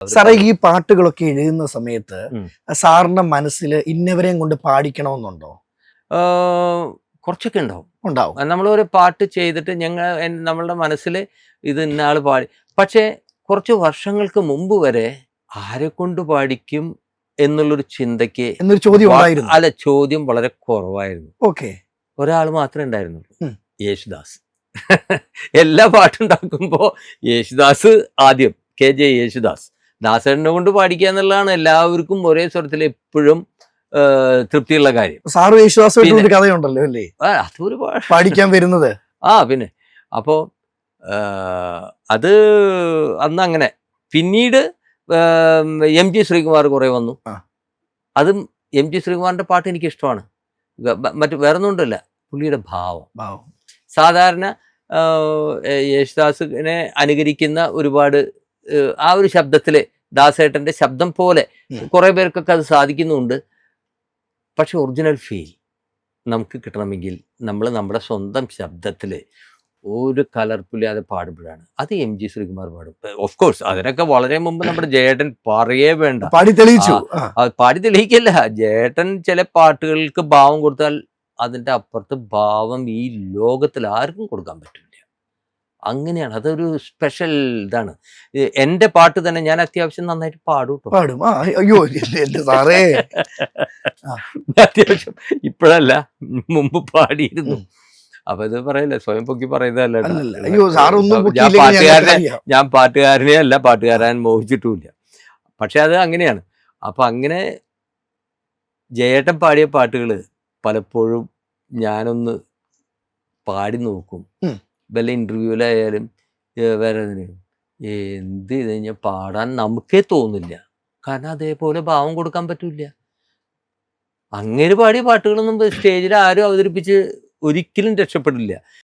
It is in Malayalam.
സാറേ ഈ പാട്ടുകളൊക്കെ എഴുതുന്ന സമയത്ത് സാറിന്റെ മനസ്സിൽ ഇന്നവരെയും കൊണ്ട് പാടിക്കണമെന്നുണ്ടോ? കുറച്ചൊക്കെ ഉണ്ടാവും. ഉണ്ടാവും. നമ്മളൊരു പാട്ട് ചെയ്തിട്ട് നമ്മളുടെ മനസ്സിൽ ഇത് ഇന്നയാൾ പാടി. പക്ഷേ കുറച്ച് വർഷങ്ങൾക്ക് മുമ്പ് വരെ ആരെ കൊണ്ട് പാടിക്കും എന്നുള്ളൊരു ചിന്തയ്ക്ക് എന്നൊരു ചോദ്യം ഉണ്ടായിരുന്നു. അല്ല, ചോദ്യം വളരെ കുറവായിരുന്നു. ഓക്കെ. ഒരാൾ മാത്രമേ ഉണ്ടായിരുന്നുള്ളൂ, യേശുദാസ്. എല്ലാ പാട്ടുണ്ടാക്കുമ്പോൾ യേശുദാസ് ആദ്യം, KJ യേശുദാസ്. ദാസേട്ടനെ കൊണ്ട് പാടിക്കുക എന്നുള്ളതാണ് എല്ലാവർക്കും ഒരേ സ്വരത്തിൽ എപ്പോഴും തൃപ്തിയുള്ള കാര്യം. സാറ് യേശുദാസ് കഥയുണ്ടല്ലോ അല്ലേ, അതൊരു പാടിക്കാൻ വരുന്നത്? പിന്നെ അപ്പോ അത് അന്ന് അങ്ങനെ. പിന്നീട് MG ശ്രീകുമാർ കുറെ വന്നു. അതും MG ശ്രീകുമാറിന്റെ പാട്ട് എനിക്ക് ഇഷ്ടമാണ്. മറ്റു വേറൊന്നും ഉണ്ടല്ല, പുള്ളിയുടെ ഭാവം. സാധാരണ യേശുദാസിനെ അനുകരിക്കുന്ന ഒരുപാട് ആ ഒരു ശബ്ദത്തില് ദാസേട്ടന്റെ ശബ്ദം പോലെ കുറെ പേർക്കൊക്കെ അത് സാധിക്കുന്നുണ്ട്. പക്ഷെ ഒറിജിനൽ ഫീൽ നമുക്ക് കിട്ടണമെങ്കിൽ നമ്മൾ നമ്മുടെ സ്വന്തം ശബ്ദത്തിൽ ഒരു കലർപ്പില്ലാതെ പാടുമ്പോഴാണ്. അത് MG ശ്രീകുമാർ പാടും. ഓഫ് കോഴ്സ് അതിനൊക്കെ വളരെ മുമ്പ് നമ്മുടെ ജയേട്ടൻ പറയേ വേണ്ട, പാടി തെളിയിച്ചു. പാടി തെളിയിക്കല്ല, ജയേട്ടൻ ചില പാട്ടുകൾക്ക് ഭാവം കൊടുത്താൽ അതിൻ്റെ അപ്പുറത്ത് ഭാവം ഈ ലോകത്തിൽ ആർക്കും കൊടുക്കാൻ പറ്റില്ല. അങ്ങനെയാണ്, അതൊരു സ്പെഷ്യൽ ഇതാണ്. എൻ്റെ പാട്ട് തന്നെ ഞാൻ അത്യാവശ്യം നന്നായിട്ട് പാടും. അയ്യോ സാറേ, അത്യാവശ്യം ഇപ്പോഴല്ല, മുമ്പ് പാടിയിരുന്നു. അപ്പൊ ഇത് പറയല്ലേ, സ്വയം പൊക്കി പറയുന്നതല്ല. ഞാൻ പാട്ടുകാരനെ അല്ല, പാട്ടുകാരൻ മോഹിച്ചിട്ടുമില്ല. പക്ഷെ അത് അങ്ങനെയാണ്. അപ്പൊ അങ്ങനെ ജയേട്ടൻ പാടിയ പാട്ടുകൾ പലപ്പോഴും ഞാനൊന്ന് പാടി നോക്കും. വല്ല ഇന്റർവ്യൂവിലായാലും വേറെ എന്ത് ഇത് കഴിഞ്ഞാൽ പാടാൻ നമുക്കേ തോന്നില്ല. കാരണം അതേപോലെ ഭാവം കൊടുക്കാൻ പറ്റില്ല. അങ്ങനെ പാടിയ പാട്ടുകളൊന്നും സ്റ്റേജിൽ ആരും അവതരിപ്പിച്ച് ഒരിക്കലും രക്ഷപ്പെടില്ല.